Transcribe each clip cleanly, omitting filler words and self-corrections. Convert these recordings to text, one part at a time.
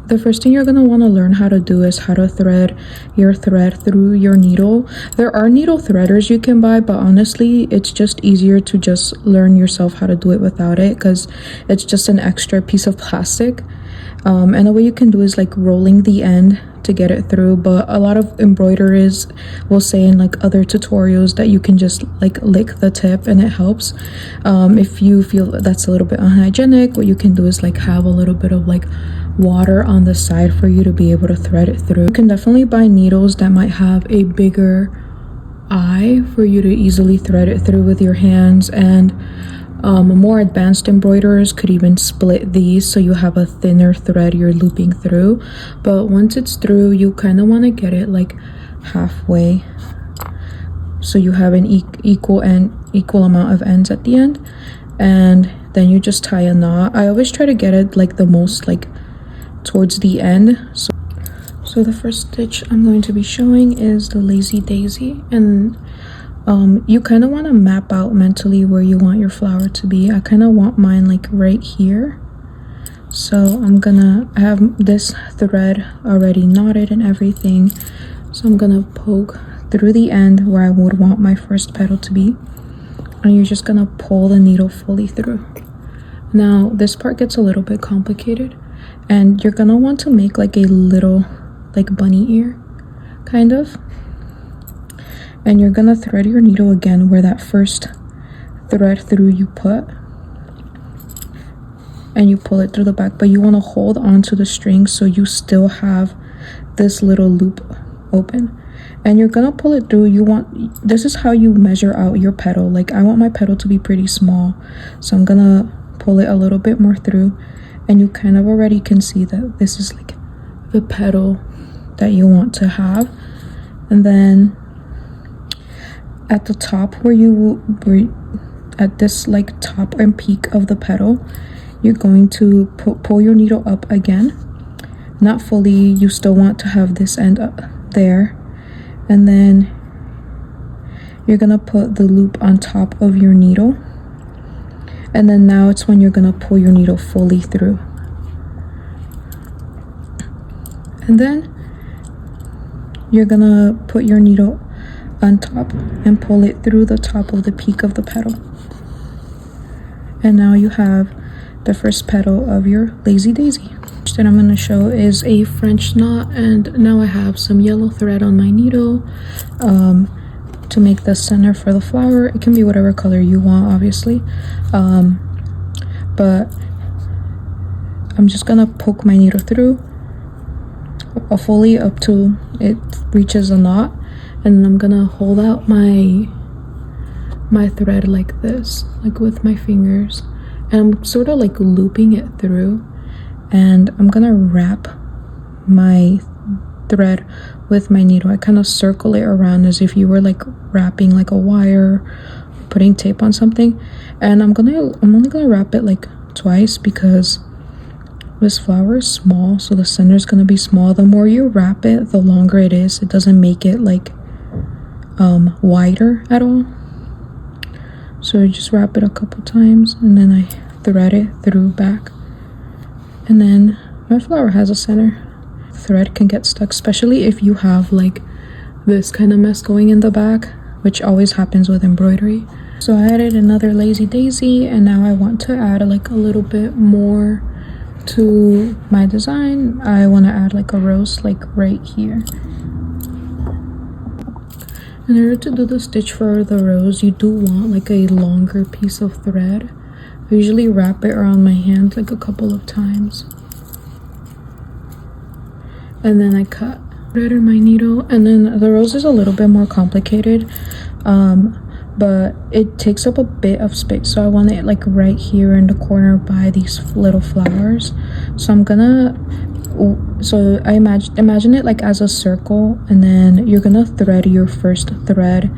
the first thing you're going to want to learn how to do is how to thread your thread through your needle. There are needle threaders you can buy, but honestly it's just easier to just learn yourself how to do it without it, because it's just an extra piece of plastic. And the way you can do is like rolling the end to get it through, but a lot of embroiderers will say in like other tutorials that you can just like lick the tip and it helps. If you feel that's a little bit unhygienic, what you can do is like have a little bit of like water on the side for you to be able to thread it through. You can definitely buy needles that might have a bigger eye for you to easily thread it through with your hands, and more advanced embroiderers could even split these so you have a thinner thread you're looping through. But once it's through, you kind of want to get it like halfway so you have an equal amount of ends at the end, and then you just tie a knot. I always try to get it like the most like towards the end. So the first stitch I'm going to be showing is the lazy daisy, and you kind of want to map out mentally where you want your flower to be. I kind of want mine like right here, so I have this thread already knotted and everything, so I'm gonna poke through the end where I would want my first petal to be, and you're just gonna pull the needle fully through. Now this part gets a little bit complicated, and you're gonna want to make like a little like bunny ear kind of, and you're gonna thread your needle again where that first thread through you put, and you pull it through the back, but you want to hold on to the string so you still have this little loop open, and you're gonna pull it through. This is how you measure out your petal. Like I want my petal to be pretty small, so I'm gonna pull it a little bit more through, and you kind of already can see that this is like the petal that you want to have. And then at the top at this like top and peak of the petal, you're going to pull your needle up again, not fully, you still want to have this end up there, and then you're gonna put the loop on top of your needle, and then now it's when you're gonna pull your needle fully through, and then you're gonna put your needle on top and pull it through the top of the peak of the petal, and now you have the first petal of your lazy daisy. Next that I'm going to show is a French knot, and now I have some yellow thread on my needle to make the center for the flower. It can be whatever color you want, obviously, but I'm just gonna poke my needle through fully up to it reaches a knot, and then I'm gonna hold out my thread like this, like with my fingers, and I'm sort of like looping it through, and I'm gonna wrap my thread with my needle. I kind of circle it around as if you were like wrapping like a wire, putting tape on something, and I'm only gonna wrap it like twice because this flower is small, so the center is gonna be small. The more you wrap it, the longer it is. It doesn't make it like wider at all. So I just wrap it a couple times, and then I thread it through back, and then my flower has a center. Thread can get stuck, especially if you have like this kind of mess going in the back, which always happens with embroidery. So I added another lazy daisy, and now I want to add like a little bit more to my design. I want to add like a rose like right here. In order to do the stitch for the rose, you do want like a longer piece of thread. I usually wrap it around my hand like a couple of times, and then I cut thread in my needle. And then the rose is a little bit more complicated, but it takes up a bit of space, so I want it like right here in the corner by these little flowers. So I imagine it like as a circle, and then you're gonna thread your first thread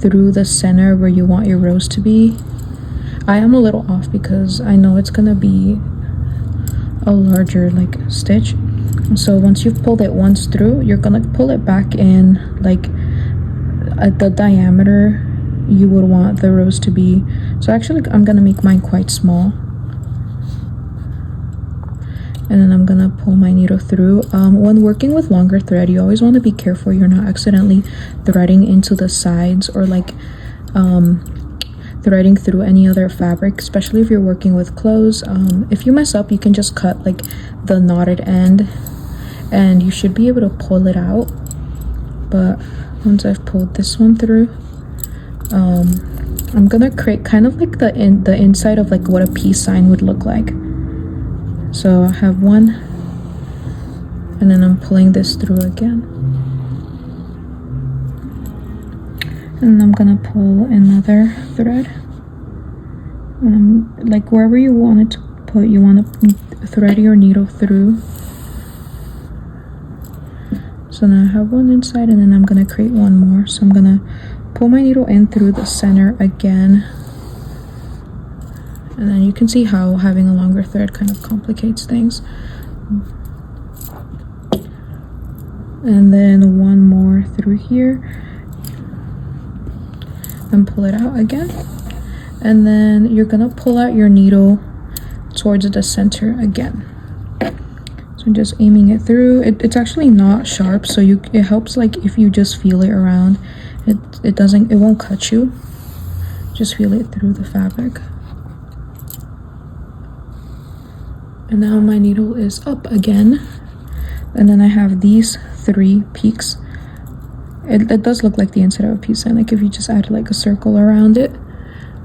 through the center where you want your rose to be. I am a little off because I know it's gonna be a larger like stitch. So once you've pulled it once through, you're gonna pull it back in like at the diameter you would want the rose to be. So actually I'm gonna make mine quite small, and then I'm gonna pull my needle through. When working with longer thread, you always want to be careful you're not accidentally threading into the sides or like threading through any other fabric, especially if you're working with clothes. If you mess up, you can just cut like the knotted end and you should be able to pull it out. But once I've pulled this one through, I'm gonna create kind of like the inside of like what a peace sign would look like. So I have one, and then I'm pulling this through again, and I'm gonna pull another thread, and like wherever you want it to put, you want to thread your needle through. So now I have one inside, and then I'm gonna create one more. So I'm gonna pull my needle in through the center again, and then you can see how having a longer thread kind of complicates things. And then one more through here and pull it out again, and then you're gonna pull out your needle towards the center again. So I'm just aiming it through. It's actually not sharp, so it helps like if you just feel it around. It won't cut you. Just feel it through the fabric. And now my needle is up again, and then I have these 3 peaks. It does look like the inside of a peace sign, like if you just add like a circle around it.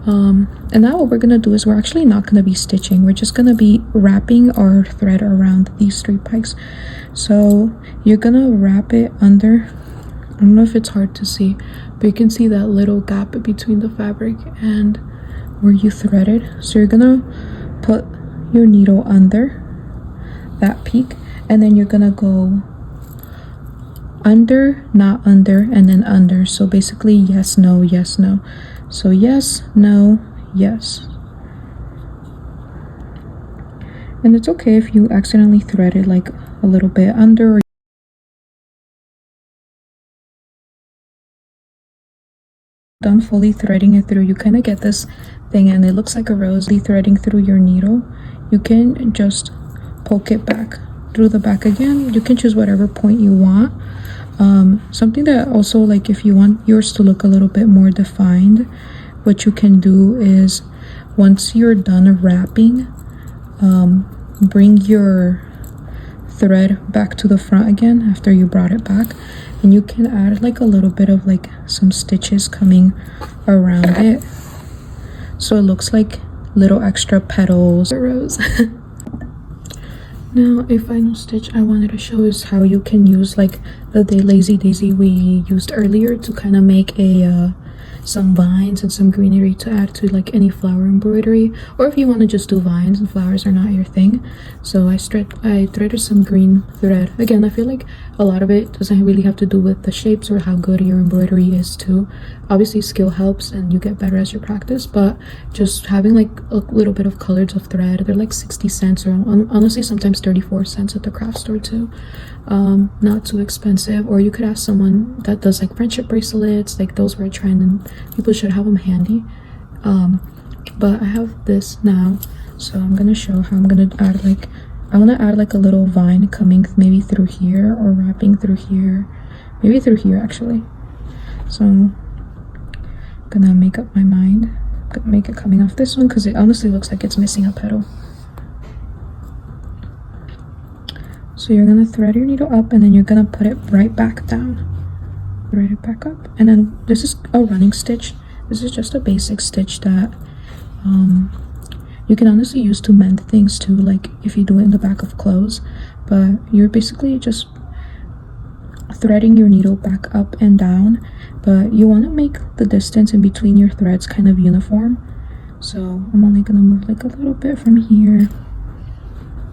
And now what we're gonna do is we're actually not gonna be stitching. We're just gonna be wrapping our thread around these 3 pikes. So you're gonna wrap it under. I don't know if it's hard to see, but you can see that little gap between the fabric and where you threaded. So you're gonna put your needle under that peak, and then you're gonna go under, not under, and then under. So basically yes, no, yes, no. So yes, no, yes. And it's okay if you accidentally threaded like a little bit under, or done fully threading it through. You kind of get this thing and it looks like a rose threading through your needle. You can just poke it back through the back again. You can choose whatever point you want. Something that also, like if you want yours to look a little bit more defined, what you can do is once you're done wrapping, bring your thread back to the front again after you brought it back, and you can add like a little bit of like some stitches coming around it so it looks like little extra petals or rose. Now a final stitch I wanted to show is how you can use like the lazy daisy we used earlier to kind of make a some vines and some greenery to add to like any flower embroidery, or if you want to just do vines and flowers are not your thing. So I threaded some green thread. Again, I feel like a lot of it doesn't really have to do with the shapes or how good your embroidery is too. Obviously skill helps and you get better as you practice, but just having like a little bit of colors of thread, they're like 60 cents or honestly sometimes 34 cents at the craft store too. Not too expensive. Or you could ask someone that does like friendship bracelets, like those were a trend and people should have them handy. But I have this now, so I'm gonna show how I'm gonna add like, I want to add like a little vine coming maybe through here or wrapping through here, maybe through here actually. So I'm gonna make up my mind, make it coming off this one because it honestly looks like it's missing a petal. So you're gonna thread your needle up and then you're gonna put it right back down. Thread it back up, and then this is a running stitch. This is just a basic stitch that you can honestly use to mend things too, like if you do it in the back of clothes. But you're basically just threading your needle back up and down, but you want to make the distance in between your threads kind of uniform. So I'm only gonna move like a little bit from here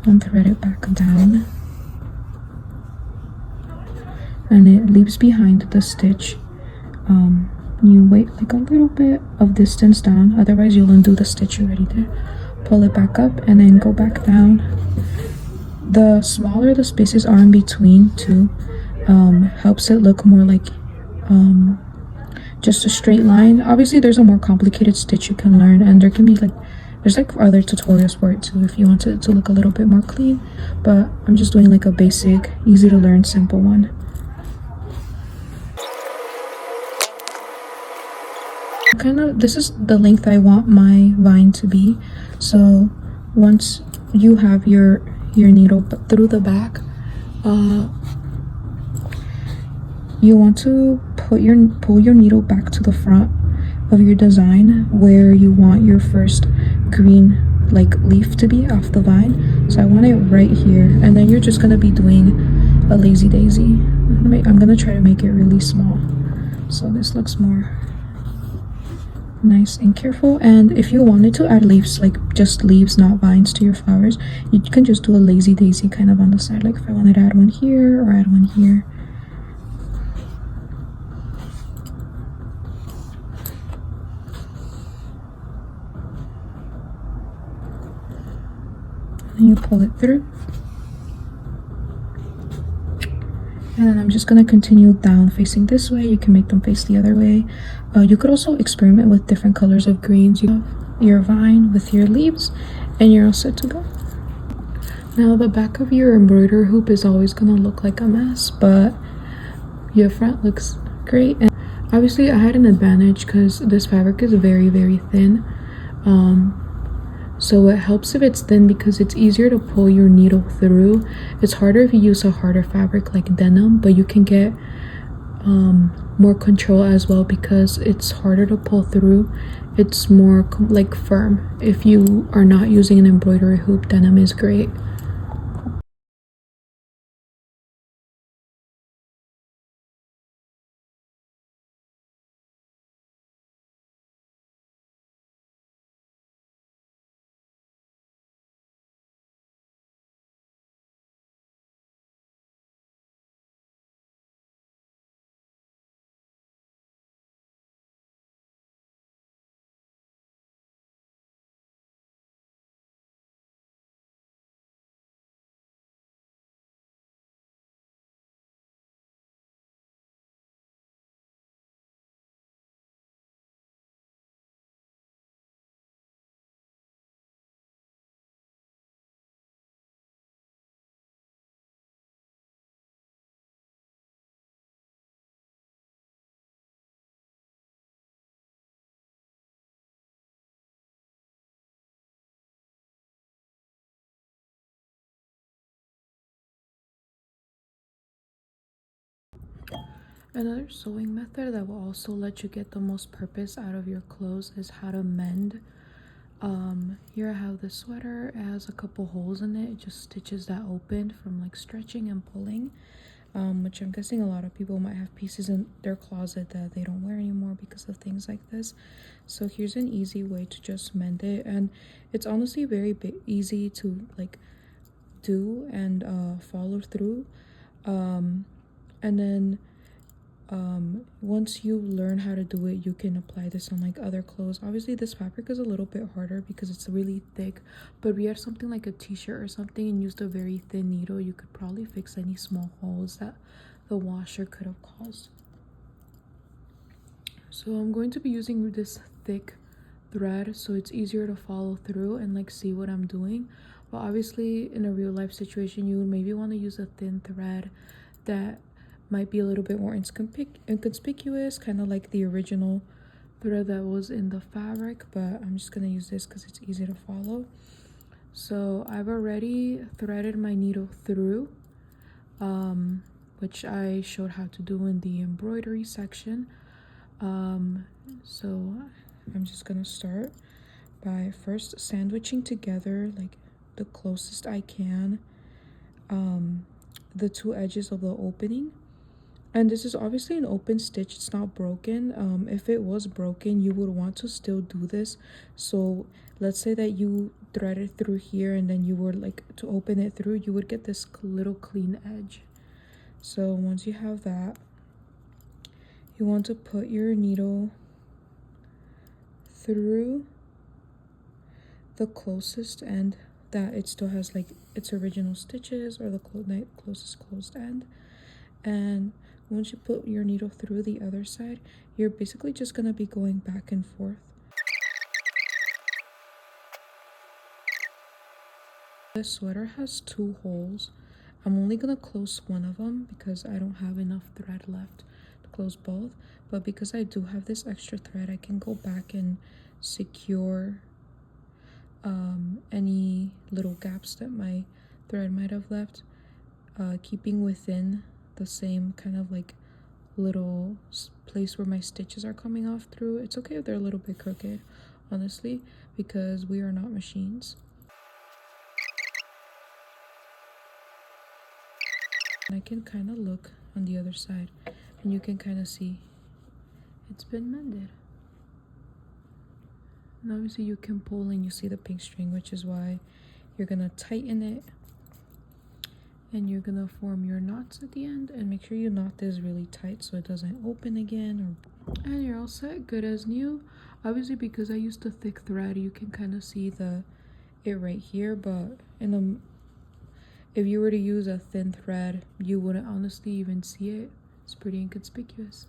and thread it back down, and it leaves behind the stitch. You wait like a little bit of distance down, otherwise you'll undo the stitch you already did. Pull it back up and then go back down. The smaller the spaces are in between too, helps it look more like just a straight line. Obviously there's a more complicated stitch you can learn, and there can be like There's like other tutorials for it too if you want it to look a little bit more clean, but I'm just doing like a basic, easy to learn, simple one. This is the length I want my vine to be. So once you have your needle through the back, you want to pull your needle back to the front of your design where you want your first green like leaf to be off the vine. So I want it right here, and then you're just gonna be doing a lazy daisy. I'm gonna try to make it really small so this looks more nice and careful. And if you wanted to add leaves, like just leaves, not vines, to your flowers, you can just do a lazy daisy kind of on the side. Like if I wanted to add one here or add one here. And you pull it through. And then I'm just gonna continue down facing this way. You can make them face the other way. You could also experiment with different colors of greens. You have your vine with your leaves and you're all set to go. Now the back of your embroidery hoop is always gonna look like a mess, but your front looks great. And obviously I had an advantage because this fabric is very, very thin. So it helps if it's thin because it's easier to pull your needle through. It's harder if you use a harder fabric like denim, but you can get more control as well because it's harder to pull through. It's more like firm. If you are not using an embroidery hoop, denim is great. Another sewing method that will also let you get the most purpose out of your clothes is how to mend. Here I have the sweater. It has a couple holes in it. It just stitches that open from like stretching and pulling, which I'm guessing a lot of people might have pieces in their closet that they don't wear anymore because of things like this. So here's an easy way to just mend it, and it's honestly very easy to like do and follow through. And then once you learn how to do it, you can apply this on like other clothes. Obviously this fabric is a little bit harder because it's really thick, but if you had something like a t-shirt or something and used a very thin needle, you could probably fix any small holes that the washer could have caused. So I'm going to be using this thick thread so it's easier to follow through and like see what I'm doing. But obviously in a real life situation, you would maybe want to use a thin thread that might be a little bit more inconspicuous, kind of like the original thread that was in the fabric, but I'm just gonna use this because it's easy to follow. So I've already threaded my needle through, which I showed how to do in the embroidery section. So I'm just gonna start by first sandwiching together like the closest I can the two edges of the opening. And this is obviously an open stitch, it's not broken. If it was broken, you would want to still do this. So let's say that you thread it through here and then you were like to open it through, you would get this little clean edge. So once you have that, you want to put your needle through the closest end that it still has like its original stitches, or the closest closed end. And once you put your needle through the other side, you're basically just gonna be going back and forth. This sweater has 2 holes. I'm only gonna close one of them because I don't have enough thread left to close both, but because I do have this extra thread, I can go back and secure any little gaps that my thread might have left, keeping within the same kind of like little place where my stitches are coming off through. It's okay if they're a little bit crooked, honestly, because we are not machines. I can kind of look on the other side and you can kind of see it's been mended. And obviously you can pull and you see the pink string, which is why you're gonna tighten it and you're gonna form your knots at the end, and make sure you knot this really tight so it doesn't open again. And you're all set, good as new. Obviously, because I used a thick thread, you can kind of see it right here, but if you were to use a thin thread, you wouldn't honestly even see it. It's pretty inconspicuous.